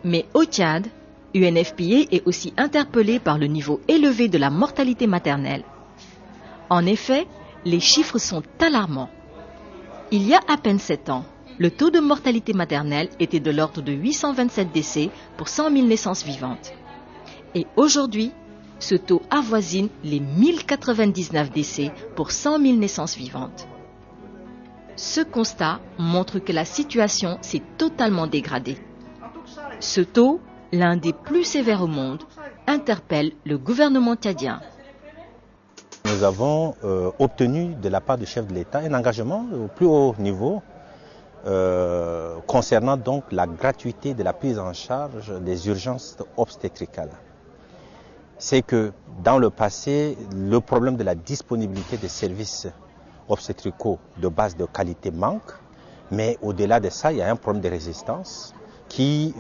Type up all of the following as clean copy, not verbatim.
Mais au Tchad, UNFPA est aussi interpellé par le niveau élevé de la mortalité maternelle. En effet, les chiffres sont alarmants. Il y a à peine 7 ans, le taux de mortalité maternelle était de l'ordre de 827 décès pour 100 000 naissances vivantes. Et aujourd'hui, ce taux avoisine les 1099 décès pour 100 000 naissances vivantes. Ce constat montre que la situation s'est totalement dégradée. Ce taux, l'un des plus sévères au monde, interpelle le gouvernement tchadien. Nous avons obtenu de la part du chef de l'État un engagement au plus haut niveau concernant donc la gratuité de la prise en charge des urgences obstétricales. C'est que dans le passé, le problème de la disponibilité des services obstétricaux de base de qualité manque, mais au-delà de ça, il y a un problème de résistance qui,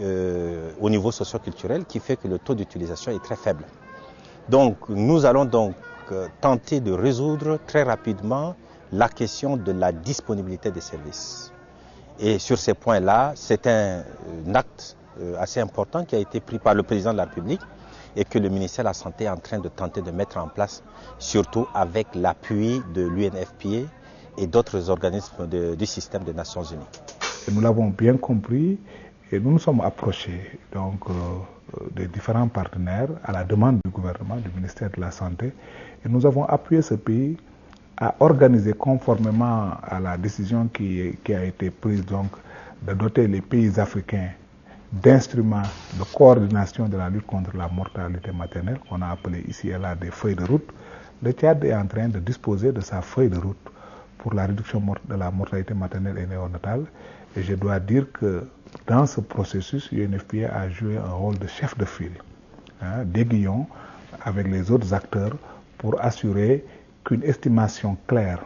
au niveau socio-culturel, qui fait que le taux d'utilisation est très faible. Donc nous allons donc tenter de résoudre très rapidement la question de la disponibilité des services. Et sur ces points-là, c'est un acte assez important qui a été pris par le président de la République et que le ministère de la Santé est en train de tenter de mettre en place, surtout avec l'appui de l'UNFPA et d'autres organismes du système des Nations Unies. Nous l'avons bien compris et nous nous sommes approchés donc, des différents partenaires à la demande du gouvernement, du ministère de la Santé, et nous avons appuyé ce pays à organiser conformément à la décision qui a été prise donc, de doter les pays africains d'instruments de coordination de la lutte contre la mortalité maternelle, qu'on a appelé ici et là des feuilles de route. Le Tchad est en train de disposer de sa feuille de route pour la réduction de la mortalité maternelle et néonatale. Et je dois dire que dans ce processus, UNFPA a joué un rôle de chef de file, d'aiguillon avec les autres acteurs pour assurer qu'une estimation claire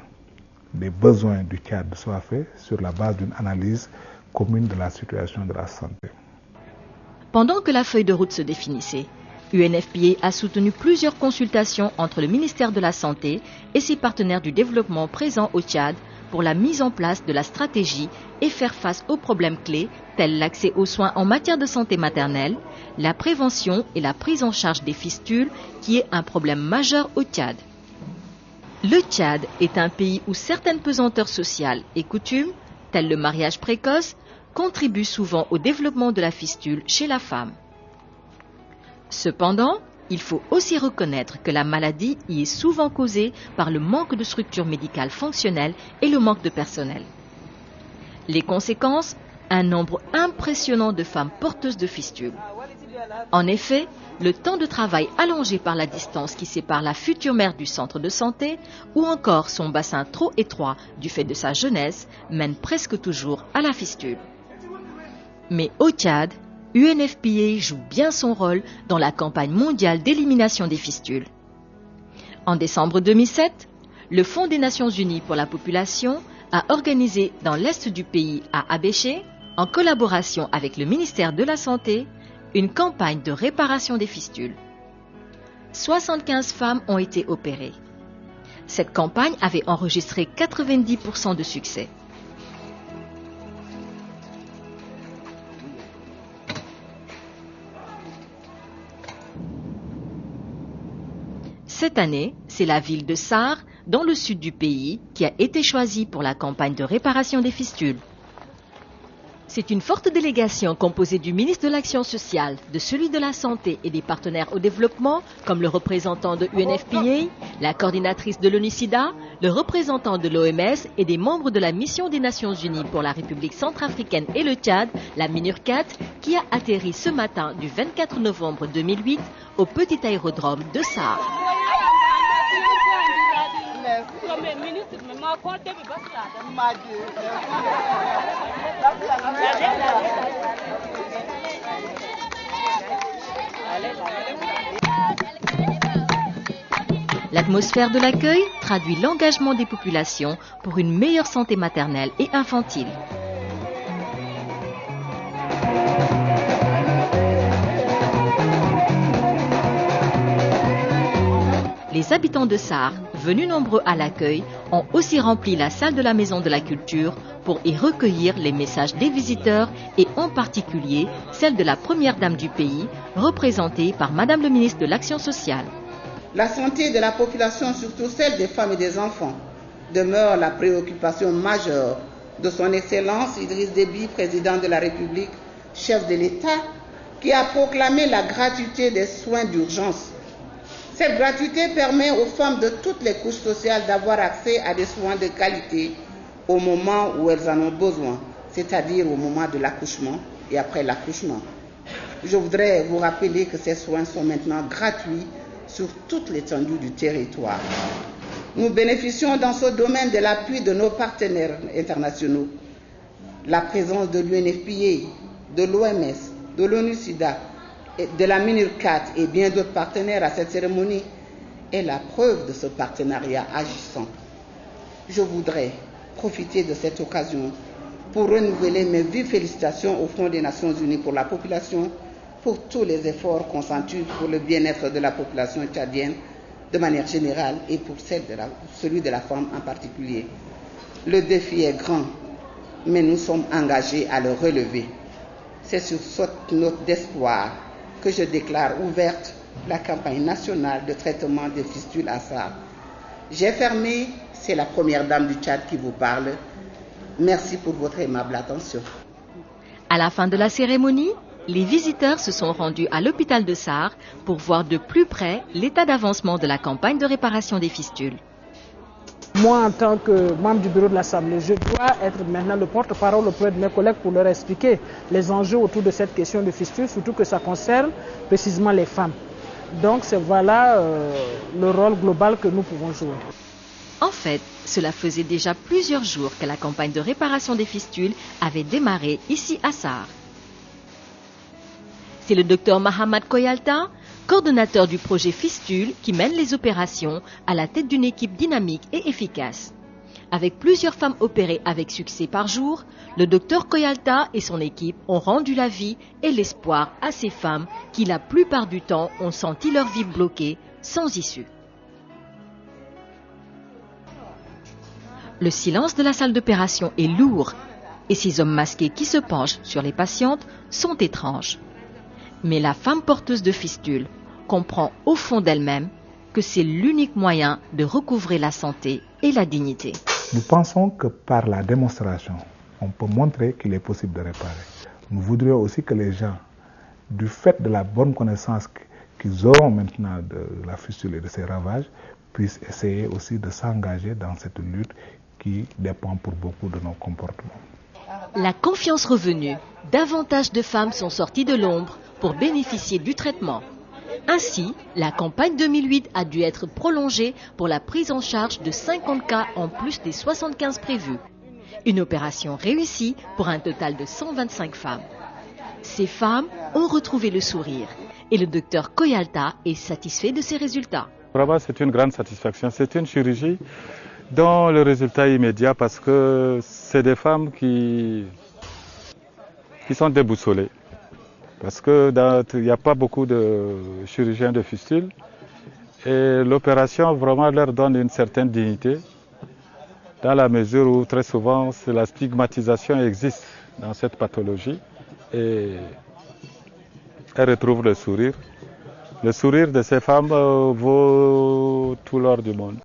des besoins du Tchad soit faite sur la base d'une analyse commune de la situation de la santé. Pendant que la feuille de route se définissait, UNFPA a soutenu plusieurs consultations entre le ministère de la Santé et ses partenaires du développement présents au Tchad pour la mise en place de la stratégie et faire face aux problèmes clés tels l'accès aux soins en matière de santé maternelle, la prévention et la prise en charge des fistules qui est un problème majeur au Tchad. Le Tchad est un pays où certaines pesanteurs sociales et coutumes, telles le mariage précoce, contribuent souvent au développement de la fistule chez la femme. Cependant, il faut aussi reconnaître que la maladie y est souvent causée par le manque de structures médicales fonctionnelles et le manque de personnel. Les conséquences, un nombre impressionnant de femmes porteuses de fistules. En effet, le temps de travail allongé par la distance qui sépare la future mère du centre de santé ou encore son bassin trop étroit du fait de sa jeunesse mène presque toujours à la fistule. Mais au Tchad, UNFPA joue bien son rôle dans la campagne mondiale d'élimination des fistules. En décembre 2007, le Fonds des Nations Unies pour la population a organisé dans l'est du pays, à Abéché, en collaboration avec le ministère de la Santé, une campagne de réparation des fistules. 75 femmes ont été opérées. Cette campagne avait enregistré 90% de succès. Cette année, c'est la ville de Sarre, dans le sud du pays, qui a été choisie pour la campagne de réparation des fistules. C'est une forte délégation composée du ministre de l'Action sociale, de celui de la Santé et des partenaires au développement, comme le représentant de UNFPA, la coordinatrice de l'ONU-SIDA, le représentant de l'OMS et des membres de la mission des Nations Unies pour la République centrafricaine et le Tchad, la MINURCAT, qui a atterri ce matin du 24 novembre 2008 au petit aérodrome de Sarre. L'atmosphère de l'accueil traduit l'engagement des populations pour une meilleure santé maternelle et infantile. Les habitants de Sarre venus nombreux à l'accueil, ont aussi rempli la salle de la Maison de la Culture pour y recueillir les messages des visiteurs et en particulier celle de la première dame du pays, représentée par Madame le ministre de l'Action sociale. La santé de la population, surtout celle des femmes et des enfants, demeure la préoccupation majeure de son Excellence Idriss Déby, président de la République, chef de l'État, qui a proclamé la gratuité des soins d'urgence. Cette gratuité permet aux femmes de toutes les couches sociales d'avoir accès à des soins de qualité au moment où elles en ont besoin, c'est-à-dire au moment de l'accouchement et après l'accouchement. Je voudrais vous rappeler que ces soins sont maintenant gratuits sur toute l'étendue du territoire. Nous bénéficions dans ce domaine de l'appui de nos partenaires internationaux. La présence de l'UNFPA, de l'OMS, de l'ONU-SIDA, de la MINURCAT et bien d'autres partenaires à cette cérémonie est la preuve de ce partenariat agissant. Je voudrais profiter de cette occasion pour renouveler mes vives félicitations au Fonds des Nations Unies pour la population pour tous les efforts consentis pour le bien-être de la population tchadienne de manière générale et pour celui de la femme en particulier. Le défi est grand, mais nous sommes engagés à le relever. C'est sur cette note d'espoir que je déclare ouverte la campagne nationale de traitement des fistules à SAR. J'ai fermé, c'est la première dame du Tchad qui vous parle. Merci pour votre aimable attention. À la fin de la cérémonie, les visiteurs se sont rendus à l'hôpital de SAR pour voir de plus près l'état d'avancement de la campagne de réparation des fistules. Moi, en tant que membre du bureau de l'Assemblée, je dois être maintenant le porte-parole auprès de mes collègues pour leur expliquer les enjeux autour de cette question de fistule, surtout que ça concerne précisément les femmes. Donc, voilà le rôle global que nous pouvons jouer. En fait, cela faisait déjà plusieurs jours que la campagne de réparation des fistules avait démarré ici à SAR. C'est le docteur Mahamad Koyalta, coordonnateur du projet Fistule, qui mène les opérations à la tête d'une équipe dynamique et efficace. Avec plusieurs femmes opérées avec succès par jour, le docteur Koyalta et son équipe ont rendu la vie et l'espoir à ces femmes qui, la plupart du temps, ont senti leur vie bloquée, sans issue. Le silence de la salle d'opération est lourd et ces hommes masqués qui se penchent sur les patientes sont étranges. Mais la femme porteuse de fistules comprend au fond d'elle-même que c'est l'unique moyen de recouvrer la santé et la dignité. Nous pensons que par la démonstration, on peut montrer qu'il est possible de réparer. Nous voudrions aussi que les gens, du fait de la bonne connaissance qu'ils auront maintenant de la fistule et de ses ravages, puissent essayer aussi de s'engager dans cette lutte qui dépend pour beaucoup de nos comportements. La confiance revenue, davantage de femmes sont sorties de l'ombre pour bénéficier du traitement. Ainsi, la campagne 2008 a dû être prolongée pour la prise en charge de 50 cas en plus des 75 prévus. Une opération réussie pour un total de 125 femmes. Ces femmes ont retrouvé le sourire et le docteur Koyalta est satisfait de ces résultats. Vraiment, c'est une grande satisfaction. C'est une chirurgie dont le résultat est immédiat parce que c'est des femmes qui sont déboussolées. Parce qu'il n'y a pas beaucoup de chirurgiens de fistules et l'opération vraiment leur donne une certaine dignité dans la mesure où très souvent la stigmatisation existe dans cette pathologie et elles retrouvent le sourire. Le sourire de ces femmes vaut tout l'or du monde.